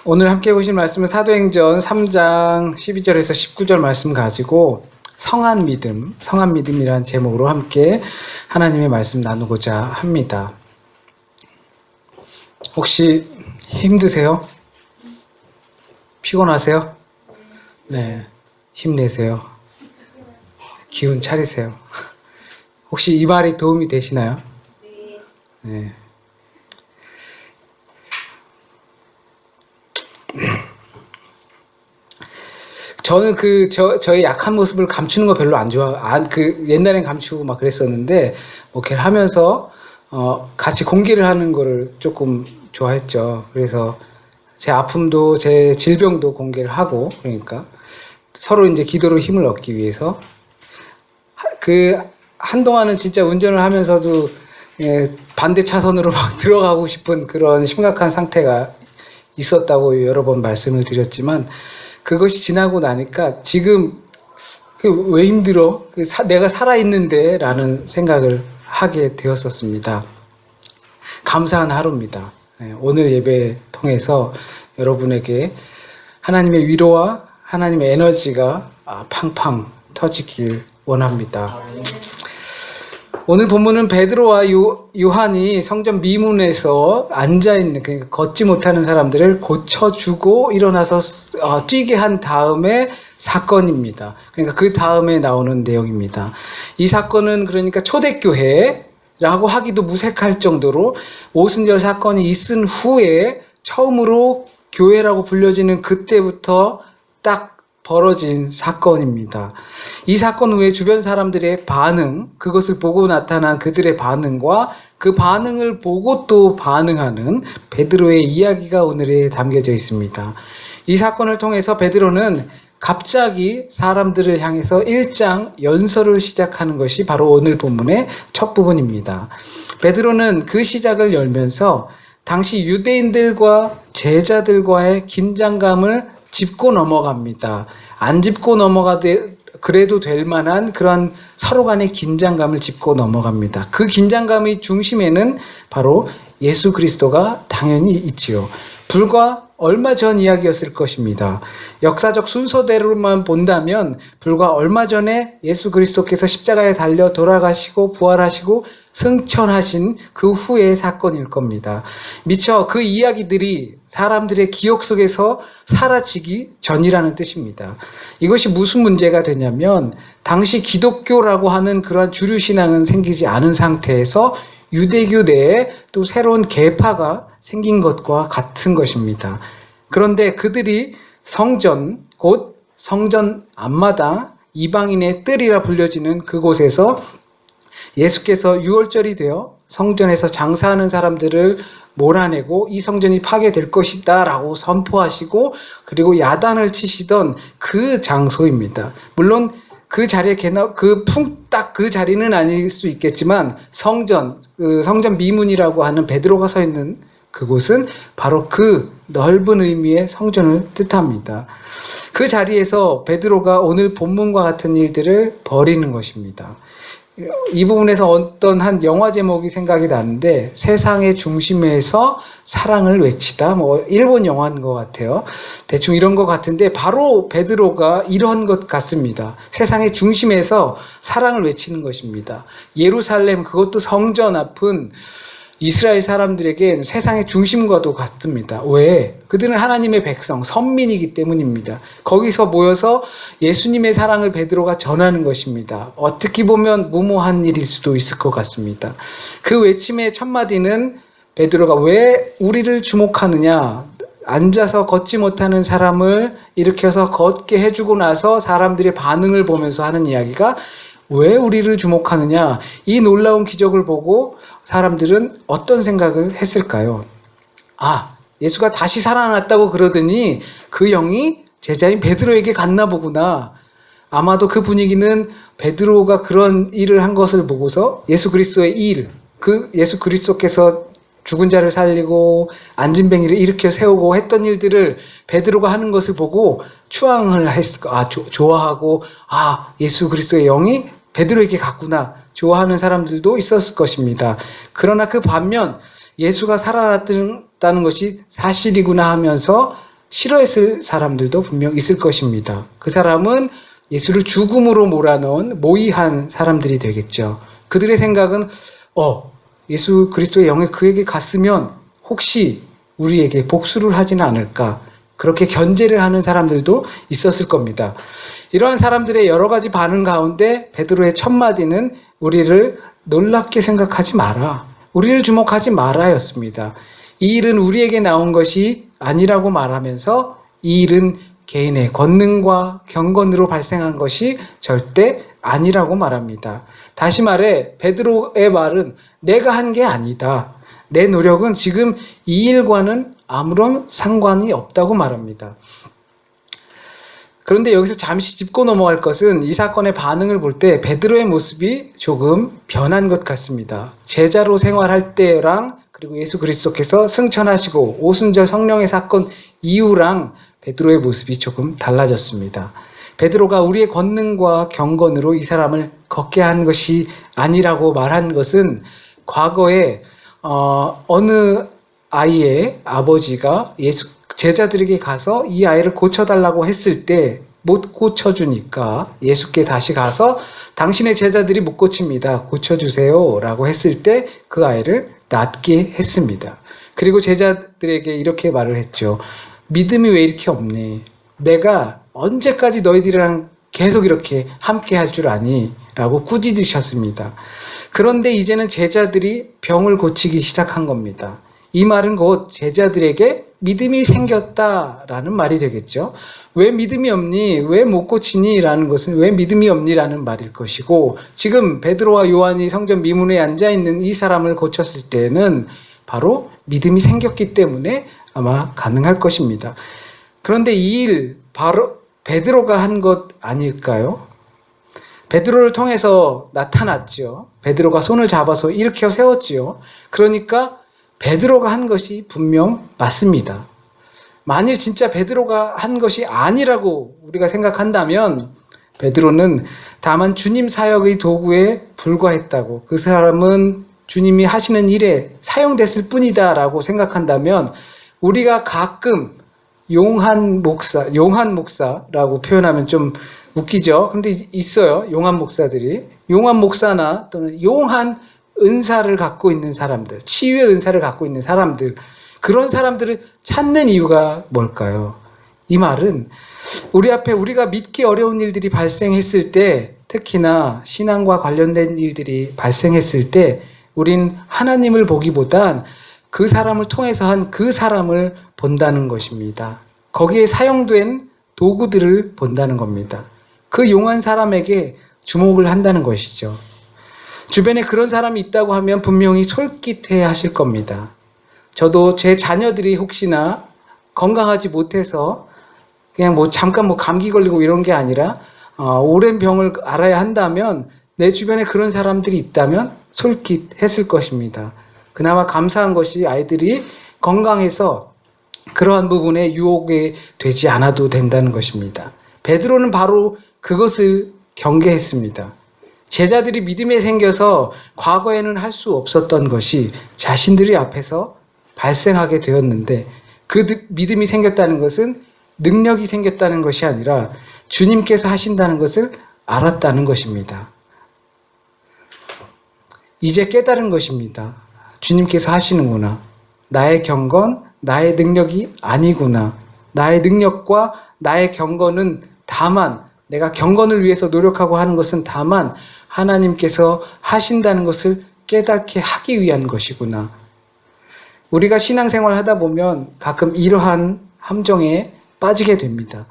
오늘 함께 보실 말씀은 사도행전 3장 12절에서 19절 말씀 가지고 성한 믿음이라는 제목으로 함께 하나님의 말씀 나누고자 합니다. 혹시 힘드세요? 피곤하세요? 네, 힘내세요. 기운 차리세요. 혹시 이 말이 도움이 되시나요? 네. 저는 저의 약한 모습을 감추는 거 별로 안 옛날엔 감추고 막 그랬었는데, 목회를 하면서, 같이 공개를 하는 거를 조금 좋아했죠. 그래서 제 아픔도, 제 질병도 공개를 하고, 그러니까 서로 이제 기도로 힘을 얻기 위해서. 한동안은 진짜 운전을 하면서도, 반대 차선으로 막 들어가고 싶은 그런 심각한 상태가 있었다고 여러 번 말씀을 드렸지만, 그것이 지나고 나니까 지금 왜 힘들어? 내가 살아있는데 라는 생각을 하게 되었었습니다. 감사한 하루입니다. 오늘 예배 통해서 여러분에게 하나님의 위로와 하나님의 에너지가 팡팡 터지길 원합니다. 오늘 본문은 베드로와 요한이 성전 미문에서 앉아있는, 그러니까 걷지 못하는 사람들을 고쳐주고 일어나서 뛰게 한 다음에 사건입니다. 그러니까 그 다음에 나오는 내용입니다. 이 사건은 그러니까 초대교회라고 하기도 무색할 정도로 오순절 사건이 있은 후에 처음으로 교회라고 불려지는 그때부터 딱 벌어진 사건입니다. 이 사건 후에 주변 사람들의 반응, 그것을 보고 나타난 그들의 반응과 그 반응을 보고 또 반응하는 베드로의 이야기가 오늘에 담겨져 있습니다. 이 사건을 통해서 베드로는 갑자기 사람들을 향해서 1장 연설을 시작하는 것이 바로 오늘 본문의 첫 부분입니다. 베드로는 그 시작을 열면서 당시 유대인들과 제자들과의 긴장감을 짚고 넘어갑니다. 안 짚고 그래도 될 만한 그런 서로 간의 긴장감을 짚고 넘어갑니다. 그 긴장감의 중심에는 바로 예수 그리스도가 당연히 있지요. 불과 얼마 전 이야기였을 것입니다. 역사적 순서대로만 본다면 불과 얼마 전에 예수 그리스도께서 십자가에 달려 돌아가시고 부활하시고 승천하신 그 후의 사건일 겁니다. 미처 그 이야기들이 사람들의 기억 속에서 사라지기 전이라는 뜻입니다. 이것이 무슨 문제가 되냐면 당시 기독교라고 하는 그러한 주류 신앙은 생기지 않은 상태에서 유대교 내에 또 새로운 계파가 생긴 것과 같은 것입니다. 그런데 그들이 성전, 곧 성전 앞마당, 이방인의 뜰이라 불려지는 그곳에서 예수께서 유월절이 되어 성전에서 장사하는 사람들을 몰아내고 이 성전이 파괴될 것이다 라고 선포하시고 그리고 야단을 치시던 그 장소입니다. 물론 그 자리에 딱 그 자리는 아닐 수 있겠지만 성전 미문이라고 하는 베드로가 서 있는 그곳은 바로 그 넓은 의미의 성전을 뜻합니다. 그 자리에서 베드로가 오늘 본문과 같은 일들을 벌이는 것입니다. 이 부분에서 어떤 한 영화 제목이 생각이 나는데 세상의 중심에서 사랑을 외치다, 일본 영화인 것 같아요. 대충 이런 것 같은데 바로 베드로가 이런 것 같습니다. 세상의 중심에서 사랑을 외치는 것입니다. 예루살렘, 그것도 성전 앞은 이스라엘 사람들에게 세상의 중심과도 같습니다. 왜? 그들은 하나님의 백성, 선민이기 때문입니다. 거기서 모여서 예수님의 사랑을 베드로가 전하는 것입니다. 어떻게 보면 무모한 일일 수도 있을 것 같습니다. 그 외침의 첫 마디는 베드로가 왜 우리를 주목하느냐? 앉아서 걷지 못하는 사람을 일으켜서 걷게 해주고 나서 사람들의 반응을 보면서 하는 이야기가 왜 우리를 주목하느냐? 이 놀라운 기적을 보고 사람들은 어떤 생각을 했을까요? 예수가 다시 살아났다고 그러더니 그 영이 제자인 베드로에게 갔나 보구나. 아마도 그 분위기는 베드로가 그런 일을 한 것을 보고서 예수 그리스도의 일, 예수 그리스도께서 죽은 자를 살리고 앉은 뱅이를 일으켜 세우고 했던 일들을 베드로가 하는 것을 보고 추앙을 좋아하고 예수 그리스도의 영이 베드로에게 갔구나 좋아하는 사람들도 있었을 것입니다. 그러나 그 반면 예수가 살아났다는 것이 사실이구나 하면서 싫어했을 사람들도 분명 있을 것입니다. 그 사람은 예수를 죽음으로 몰아넣은 모의한 사람들이 되겠죠. 그들의 생각은 예수 그리스도의 영이 그에게 갔으면 혹시 우리에게 복수를 하지는 않을까, 그렇게 견제를 하는 사람들도 있었을 겁니다. 이러한 사람들의 여러 가지 반응 가운데 베드로의 첫 마디는 우리를 놀랍게 생각하지 마라, 우리를 주목하지 마라 였습니다. 이 일은 우리에게 나온 것이 아니라고 말하면서 이 일은 개인의 권능과 경건으로 발생한 것이 절대 아니라고 말합니다. 다시 말해 베드로의 말은 내가 한 게 아니다, 내 노력은 지금 이 일과는 아무런 상관이 없다고 말합니다. 그런데 여기서 잠시 짚고 넘어갈 것은 이 사건의 반응을 볼 때 베드로의 모습이 조금 변한 것 같습니다. 제자로 생활할 때랑 그리고 예수 그리스도께서 승천하시고 오순절 성령의 사건 이후랑 베드로의 모습이 조금 달라졌습니다. 베드로가 우리의 권능과 경건으로 이 사람을 걷게 한 것이 아니라고 말한 것은 과거에 어느 아이의 아버지가 제자들에게 가서 이 아이를 고쳐달라고 했을 때 못 고쳐주니까 예수께 다시 가서 당신의 제자들이 못 고칩니다, 고쳐주세요 라고 했을 때 그 아이를 낫게 했습니다. 그리고 제자들에게 이렇게 말을 했죠. 믿음이 왜 이렇게 없니? 내가 언제까지 너희들이랑 계속 이렇게 함께 할 줄 아니? 라고 꾸짖으셨습니다. 그런데 이제는 제자들이 병을 고치기 시작한 겁니다. 이 말은 곧 제자들에게 믿음이 생겼다라는 말이 되겠죠. 왜 믿음이 없니? 왜 못 고치니? 라는 것은 왜 믿음이 없니? 라는 말일 것이고, 지금 베드로와 요한이 성전 미문에 앉아있는 이 사람을 고쳤을 때는 바로 믿음이 생겼기 때문에 아마 가능할 것입니다. 그런데 이 일 바로 베드로가 한 것 아닐까요? 베드로를 통해서 나타났죠. 베드로가 손을 잡아서 일으켜 세웠지요. 그러니까 베드로가 한 것이 분명 맞습니다. 만일 진짜 베드로가 한 것이 아니라고 우리가 생각한다면 베드로는 다만 주님 사역의 도구에 불과했다고, 그 사람은 주님이 하시는 일에 사용됐을 뿐이다 라고 생각한다면, 우리가 가끔 용한 목사라고 표현하면 좀 웃기죠. 근데 있어요. 용한 목사들이. 용한 목사나 또는 용한 은사를 갖고 있는 사람들, 치유의 은사를 갖고 있는 사람들, 그런 사람들을 찾는 이유가 뭘까요? 이 말은 우리 앞에 우리가 믿기 어려운 일들이 발생했을 때, 특히나 신앙과 관련된 일들이 발생했을 때 우린 하나님을 보기보단 그 사람을 통해서 한 그 사람을 본다는 것입니다. 거기에 사용된 도구들을 본다는 겁니다. 그 용한 사람에게 주목을 한다는 것이죠. 주변에 그런 사람이 있다고 하면 분명히 솔깃해 하실 겁니다. 저도 제 자녀들이 혹시나 건강하지 못해서 그냥 잠깐 감기 걸리고 이런 게 아니라 오랜 병을 앓아야 한다면 내 주변에 그런 사람들이 있다면 솔깃했을 것입니다. 그나마 감사한 것이 아이들이 건강해서 그러한 부분에 유혹이 되지 않아도 된다는 것입니다. 베드로는 바로 그것을 경계했습니다. 제자들이 믿음에 생겨서 과거에는 할 수 없었던 것이 자신들이 앞에서 발생하게 되었는데, 그 믿음이 생겼다는 것은 능력이 생겼다는 것이 아니라 주님께서 하신다는 것을 알았다는 것입니다. 이제 깨달은 것입니다. 주님께서 하시는구나. 나의 경건, 나의 능력이 아니구나. 나의 능력과 나의 경건은 다만, 내가 경건을 위해서 노력하고 하는 것은 다만 하나님께서 하신다는 것을 깨닫게 하기 위한 것이구나. 우리가 신앙생활 하다 보면 가끔 이러한 함정에 빠지게 됩니다.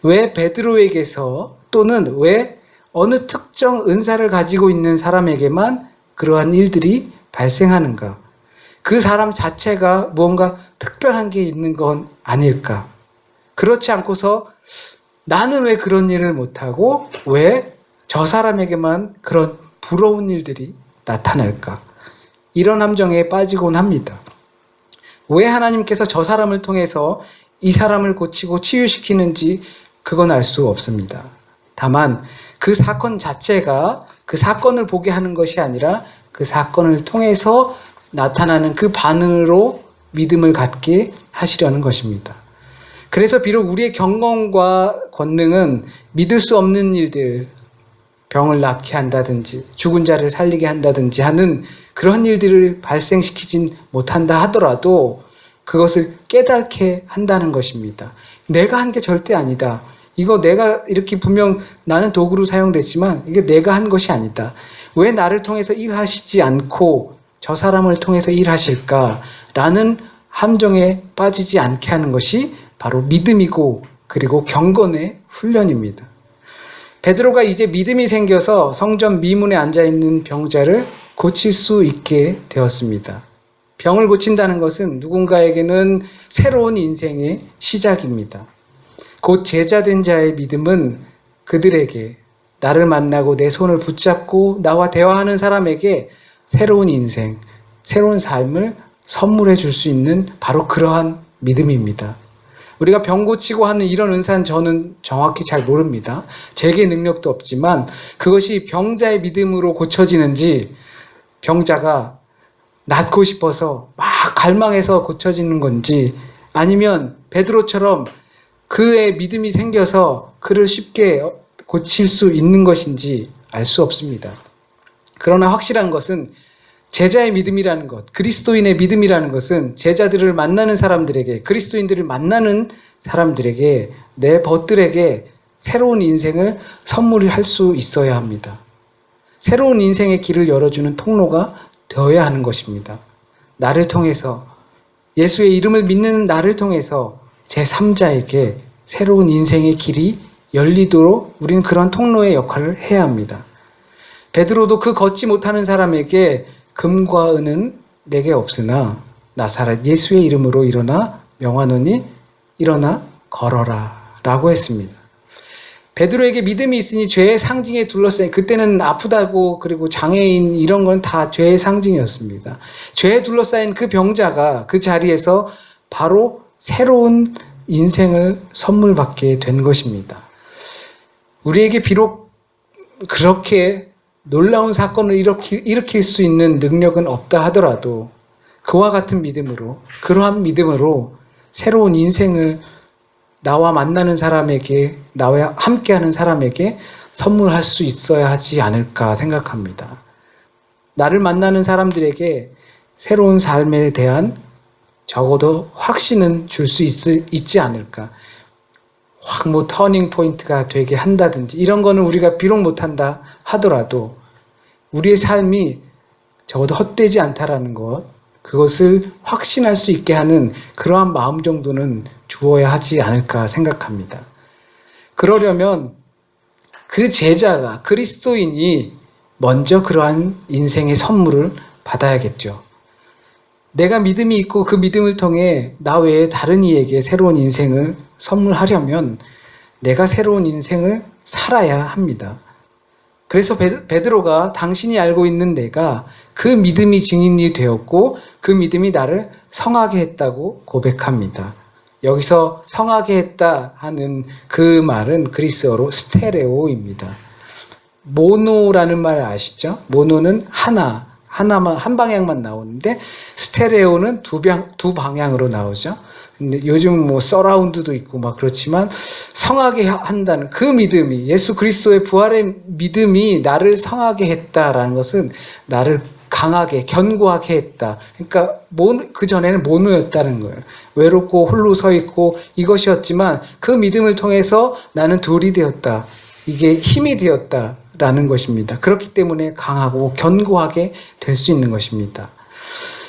왜 베드로에게서, 또는 왜 어느 특정 은사를 가지고 있는 사람에게만 그러한 일들이 발생하는가? 그 사람 자체가 무언가 특별한 게 있는 건 아닐까? 그렇지 않고서 나는 왜 그런 일을 못하고 왜 저 사람에게만 그런 부러운 일들이 나타날까? 이런 함정에 빠지곤 합니다. 왜 하나님께서 저 사람을 통해서 이 사람을 고치고 치유시키는지 그건 알 수 없습니다. 다만 그 사건 자체가 그 사건을 보게 하는 것이 아니라 그 사건을 통해서 나타나는 그 반응으로 믿음을 갖게 하시려는 것입니다. 그래서 비록 우리의 경험과 권능은 믿을 수 없는 일들, 병을 낫게 한다든지 죽은 자를 살리게 한다든지 하는 그런 일들을 발생시키진 못한다 하더라도 그것을 깨닫게 한다는 것입니다. 내가 한 게 절대 아니다. 이거 내가 이렇게 분명 나는 도구로 사용됐지만 이게 내가 한 것이 아니다. 왜 나를 통해서 일하시지 않고 저 사람을 통해서 일하실까라는 함정에 빠지지 않게 하는 것이 바로 믿음이고 그리고 경건의 훈련입니다. 베드로가 이제 믿음이 생겨서 성전 미문에 앉아있는 병자를 고칠 수 있게 되었습니다. 병을 고친다는 것은 누군가에게는 새로운 인생의 시작입니다. 곧 제자된 자의 믿음은 그들에게 나를 만나고 내 손을 붙잡고 나와 대화하는 사람에게 새로운 인생, 새로운 삶을 선물해 줄 수 있는 바로 그러한 믿음입니다. 우리가 병 고치고 하는 이런 은사는 저는 정확히 잘 모릅니다. 제게 능력도 없지만 그것이 병자의 믿음으로 고쳐지는지 병자가 낫고 싶어서 막 갈망해서 고쳐지는 건지 아니면 베드로처럼 그의 믿음이 생겨서 그를 쉽게 고칠 수 있는 것인지 알 수 없습니다. 그러나 확실한 것은 제자의 믿음이라는 것, 그리스도인의 믿음이라는 것은 제자들을 만나는 사람들에게, 그리스도인들을 만나는 사람들에게, 내 벗들에게 새로운 인생을 선물할 수 있어야 합니다. 새로운 인생의 길을 열어주는 통로가 되어야 하는 것입니다. 나를 통해서, 예수의 이름을 믿는 나를 통해서 제3자에게 새로운 인생의 길이 열리도록 우리는 그런 통로의 역할을 해야 합니다. 베드로도 그 걷지 못하는 사람에게 금과 은은 내게 없으나 나사렛 예수의 이름으로 일어나 명하노니 일어나 걸어라 라고 했습니다. 베드로에게 믿음이 있으니 죄의 상징에 둘러싸인, 그때는 아프다고 그리고 장애인 이런 건 다 죄의 상징이었습니다. 죄에 둘러싸인 그 병자가 그 자리에서 바로 새로운 인생을 선물 받게 된 것입니다. 우리에게 비록 그렇게 놀라운 사건을 일으킬 수 있는 능력은 없다 하더라도 그와 같은 믿음으로, 그러한 믿음으로 새로운 인생을 나와 만나는 사람에게, 나와 함께하는 사람에게 선물할 수 있어야 하지 않을까 생각합니다. 나를 만나는 사람들에게 새로운 삶에 대한 적어도 확신은 줄 수 있지 않을까. 확 터닝 포인트가 되게 한다든지 이런 거는 우리가 비록 못한다 하더라도 우리의 삶이 적어도 헛되지 않다라는 것, 그것을 확신할 수 있게 하는 그러한 마음 정도는 주어야 하지 않을까 생각합니다. 그러려면 그 제자가, 그리스도인이 먼저 그러한 인생의 선물을 받아야겠죠. 내가 믿음이 있고 그 믿음을 통해 나 외에 다른 이에게 새로운 인생을 선물하려면 내가 새로운 인생을 살아야 합니다. 그래서 베드로가 당신이 알고 있는 내가 그 믿음이 증인이 되었고 그 믿음이 나를 성하게 했다고 고백합니다. 여기서 성하게 했다 하는 그 말은 그리스어로 스테레오입니다. 모노라는 말 아시죠? 모노는 하나만, 한 방향만 나오는데 스테레오는 두 방향으로 나오죠. 근데 요즘 서라운드도 있고 막 그렇지만 성하게 한다는 그 믿음이, 예수 그리스도의 부활의 믿음이 나를 성하게 했다라는 것은 나를 강하게, 견고하게 했다. 그러니까 그 전에는 모노였다는 거예요. 외롭고 홀로 서 있고 이것이었지만 그 믿음을 통해서 나는 둘이 되었다. 이게 힘이 되었다라는 것입니다. 그렇기 때문에 강하고 견고하게 될 수 있는 것입니다.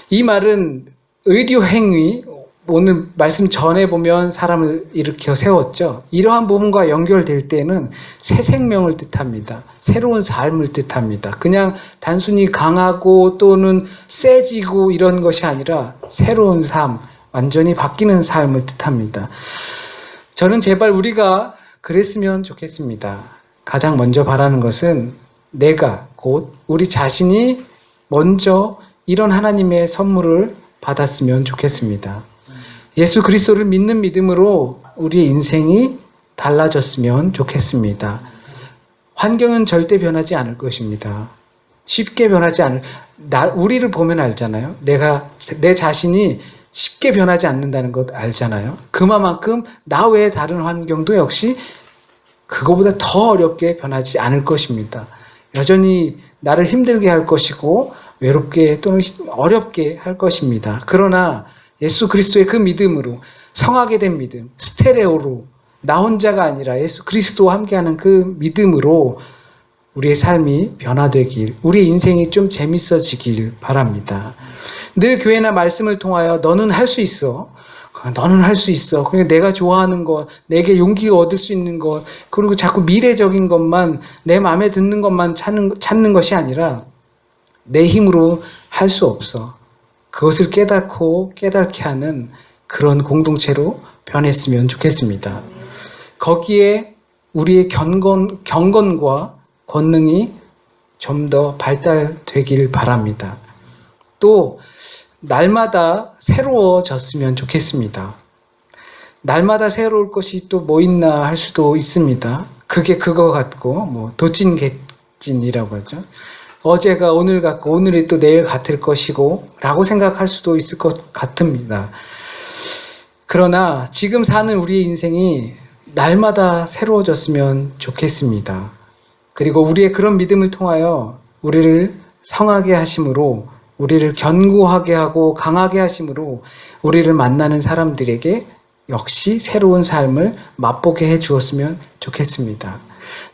이 말은 의료 행위, 오늘 말씀 전에 보면 사람을 일으켜 세웠죠. 이러한 부분과 연결될 때는 새 생명을 뜻합니다. 새로운 삶을 뜻합니다. 그냥 단순히 강하고 또는 세지고 이런 것이 아니라 새로운 삶, 완전히 바뀌는 삶을 뜻합니다. 저는 제발 우리가 그랬으면 좋겠습니다. 가장 먼저 바라는 것은 내가, 곧 우리 자신이 먼저 이런 하나님의 선물을 받았으면 좋겠습니다. 예수 그리스도를 믿는 믿음으로 우리의 인생이 달라졌으면 좋겠습니다. 환경은 절대 변하지 않을 것입니다. 쉽게 변하지 우리를 보면 알잖아요. 내 자신이 쉽게 변하지 않는다는 것 알잖아요. 그만큼 나 외에 다른 환경도 역시 그거보다 더 어렵게 변하지 않을 것입니다. 여전히 나를 힘들게 할 것이고 외롭게 또는 어렵게 할 것입니다. 그러나 예수 그리스도의 그 믿음으로 성하게 된 믿음, 스테레오로 나 혼자가 아니라 예수 그리스도와 함께하는 그 믿음으로 우리의 삶이 변화되길, 우리의 인생이 좀 재밌어지길 바랍니다. 늘 교회나 말씀을 통하여 너는 할 수 있어. 너는 할 수 있어. 그러니까 내가 좋아하는 것, 내게 용기가 얻을 수 있는 것, 그리고 자꾸 미래적인 것만, 내 마음에 드는 것만 찾는 것이 아니라 내 힘으로 할 수 없어. 그것을 깨닫고 깨닫게 하는 그런 공동체로 변했으면 좋겠습니다. 거기에 우리의 경건과 권능이 좀 더 발달되길 바랍니다. 또 날마다 새로워졌으면 좋겠습니다. 날마다 새로울 것이 또 뭐 있나 할 수도 있습니다. 그게 그거 같고 도찐개찐이라고 하죠. 어제가 오늘 같고 오늘이 또 내일 같을 것이고 라고 생각할 수도 있을 것 같습니다. 그러나 지금 사는 우리의 인생이 날마다 새로워졌으면 좋겠습니다. 그리고 우리의 그런 믿음을 통하여 우리를 성하게 하심으로, 우리를 견고하게 하고 강하게 하심으로 우리를 만나는 사람들에게 역시 새로운 삶을 맛보게 해 주었으면 좋겠습니다.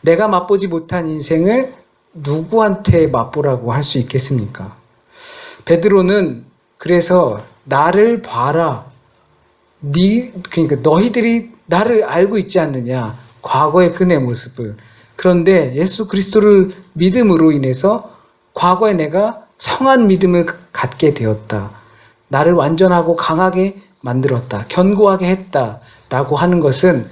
내가 맛보지 못한 인생을 누구한테 맛보라고 할 수 있겠습니까? 베드로는 그래서 나를 봐라. 그러니까 너희들이 나를 알고 있지 않느냐. 과거의 그 내 모습을. 그런데 예수 그리스도를 믿음으로 인해서 과거에 내가 성한 믿음을 갖게 되었다. 나를 완전하고 강하게 만들었다. 견고하게 했다라고 하는 것은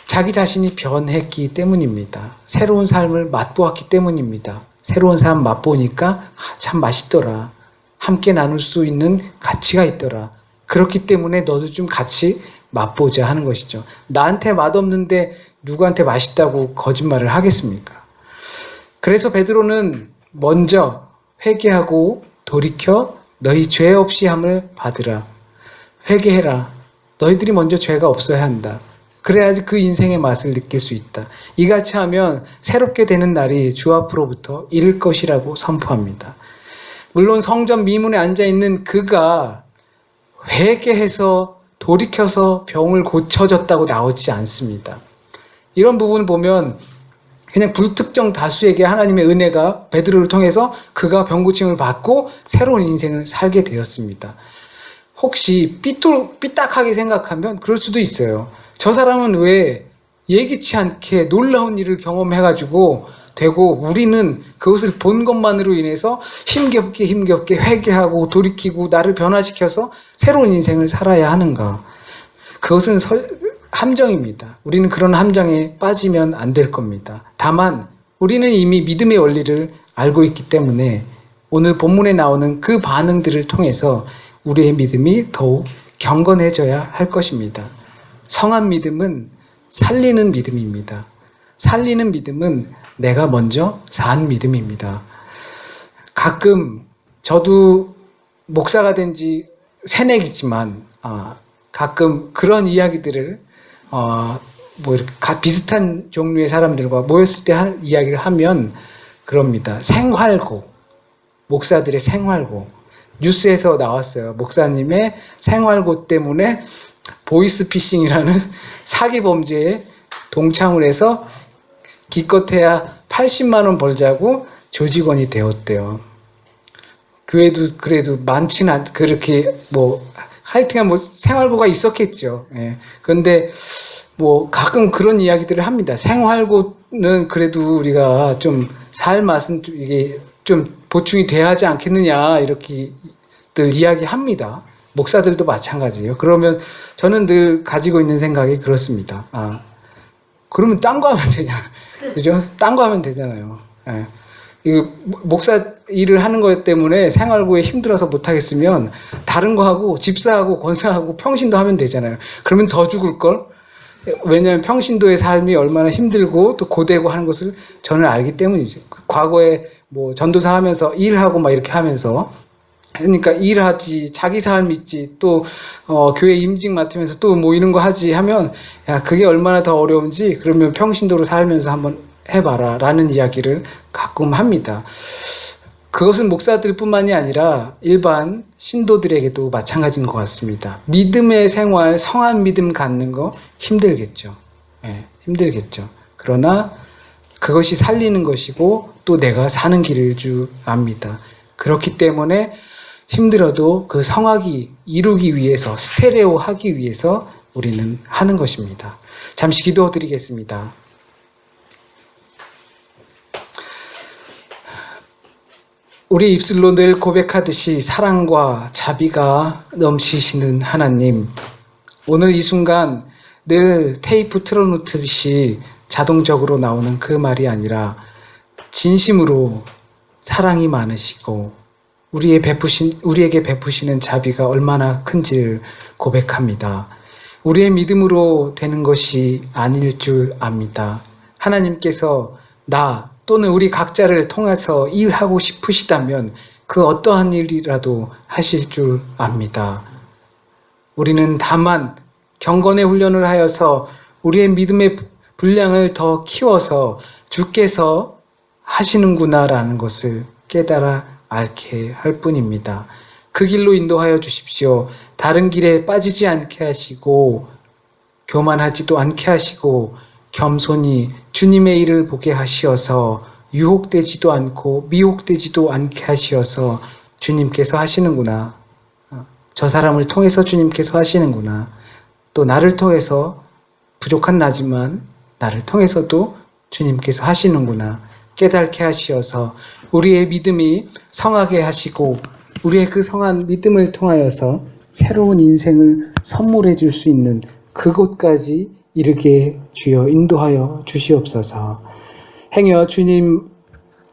자기 자신이 변했기 때문입니다. 새로운 삶을 맛보았기 때문입니다. 새로운 삶 맛보니까 참 맛있더라. 함께 나눌 수 있는 가치가 있더라. 그렇기 때문에 너도 좀 같이 맛보자 하는 것이죠. 나한테 맛없는데 누구한테 맛있다고 거짓말을 하겠습니까? 그래서 베드로는 먼저 회개하고 돌이켜 너희 죄 없이 함을 받으라. 회개해라. 너희들이 먼저 죄가 없어야 한다. 그래야지 그 인생의 맛을 느낄 수 있다. 이같이 하면 새롭게 되는 날이 주 앞으로부터 이를 것이라고 선포합니다. 물론 성전 미문에 앉아있는 그가 회개해서 돌이켜서 병을 고쳐졌다고 나오지 않습니다. 이런 부분을 보면 그냥 불특정 다수에게 하나님의 은혜가 베드로를 통해서 그가 병고침을 받고 새로운 인생을 살게 되었습니다. 혹시 삐딱하게 생각하면 그럴 수도 있어요. 저 사람은 왜 예기치 않게 놀라운 일을 경험해가지고 되고 우리는 그것을 본 것만으로 인해서 힘겹게 회개하고 돌이키고 나를 변화시켜서 새로운 인생을 살아야 하는가. 그것은 함정입니다. 우리는 그런 함정에 빠지면 안 될 겁니다. 다만 우리는 이미 믿음의 원리를 알고 있기 때문에 오늘 본문에 나오는 그 반응들을 통해서 우리의 믿음이 더욱 경건해져야 할 것입니다. 성한 믿음은 살리는 믿음입니다. 살리는 믿음은 내가 먼저 산 믿음입니다. 가끔 저도 목사가 된 지 새내기지만 가끔 그런 이야기들을 이렇게 비슷한 종류의 사람들과 모였을 때 이야기를 하면 그럽니다. 생활고, 목사들의 생활고. 뉴스에서 나왔어요. 목사님의 생활고 때문에 보이스피싱이라는 사기 범죄에 동참을 해서 기껏해야 80만 원 벌자고 조직원이 되었대요. 교회도 그래도 많지는 않, 그렇게 하여튼간 생활고가 있었겠죠. 예. 그런데 가끔 그런 이야기들을 합니다. 생활고는 그래도 우리가 좀 살 맛은 이게 좀 보충이 돼야 하지 않겠느냐 이렇게들 이야기합니다. 목사들도 마찬가지예요. 그러면 저는 늘 가지고 있는 생각이 그렇습니다. 그러면 딴 거 하면 되잖아요. 그죠? 딴 거 하면 되잖아요. 예. 이거 목사 일을 하는 것 때문에 생활고에 힘들어서 못하겠으면 다른 거 하고 집사하고 권사하고 평신도 하면 되잖아요. 그러면 더 죽을걸? 왜냐하면 평신도의 삶이 얼마나 힘들고 또 고되고 하는 것을 저는 알기 때문이죠. 과거에 전도사 하면서 일하고 막 이렇게 하면서 그러니까 일하지, 자기 삶 있지, 또 교회 임직 맡으면서 또 뭐 이런 거 하지 하면, 야, 그게 얼마나 더 어려운지 그러면 평신도로 살면서 한번 해봐라 라는 이야기를 가끔 합니다. 그것은 목사들뿐만이 아니라 일반 신도들에게도 마찬가지인 것 같습니다. 믿음의 생활, 성한 믿음 갖는 거 힘들겠죠. 예, 힘들겠죠. 그러나 그것이 살리는 것이고 또 내가 사는 길일 줄 압니다. 그렇기 때문에 힘들어도 그 성하기, 이루기 위해서, 스테레오 하기 위해서 우리는 하는 것입니다. 잠시 기도드리겠습니다. 우리 입술로 늘 고백하듯이 사랑과 자비가 넘치시는 하나님, 오늘 이 순간 늘 테이프 틀어놓듯이 자동적으로 나오는 그 말이 아니라 진심으로 사랑이 많으시고 우리에게 베푸시는 자비가 얼마나 큰지를 고백합니다. 우리의 믿음으로 되는 것이 아닐 줄 압니다. 하나님께서 나 또는 우리 각자를 통해서 일하고 싶으시다면 그 어떠한 일이라도 하실 줄 압니다. 우리는 다만 경건의 훈련을 하여서 우리의 믿음의 분량을 더 키워서 주께서 하시는구나라는 것을 깨달아 알게 할 뿐입니다. 그 길로 인도하여 주십시오. 다른 길에 빠지지 않게 하시고 교만하지도 않게 하시고 겸손히 주님의 일을 보게 하시어서 유혹되지도 않고 미혹되지도 않게 하시어서 주님께서 하시는구나. 저 사람을 통해서 주님께서 하시는구나. 또 나를 통해서 부족한 나지만 나를 통해서도 주님께서 하시는구나. 깨닫게 하시어서 우리의 믿음이 성하게 하시고 우리의 그 성한 믿음을 통하여서 새로운 인생을 선물해 줄 수 있는 그곳까지 이르게 주여 인도하여 주시옵소서. 행여 주님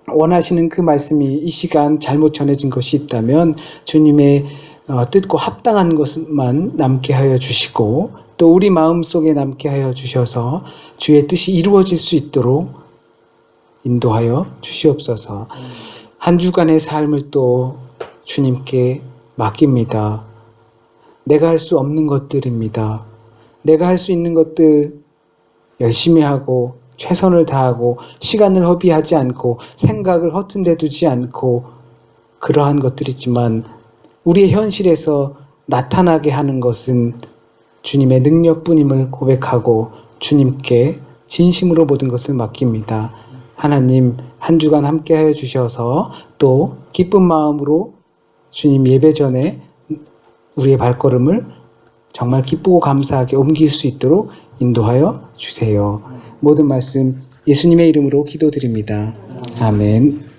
원하시는 그 말씀이 이 시간 잘못 전해진 것이 있다면 주님의 뜻과 합당한 것만 남게 하여 주시고 또 우리 마음속에 남게 하여 주셔서 주의 뜻이 이루어질 수 있도록 인도하여 주시옵소서. 한 주간의 삶을 또 주님께 맡깁니다. 내가 할 수 없는 것들입니다. 내가 할 수 있는 것들 열심히 하고 최선을 다하고 시간을 허비하지 않고 생각을 허튼 데 두지 않고 그러한 것들이지만 우리의 현실에서 나타나게 하는 것은 주님의 능력뿐임을 고백하고 주님께 진심으로 모든 것을 맡깁니다. 하나님 한 주간 함께하여 주셔서 또 기쁜 마음으로 주님 예배 전에 우리의 발걸음을 정말 기쁘고 감사하게 옮길 수 있도록 인도하여 주세요. 모든 말씀 예수님의 이름으로 기도드립니다. 아멘.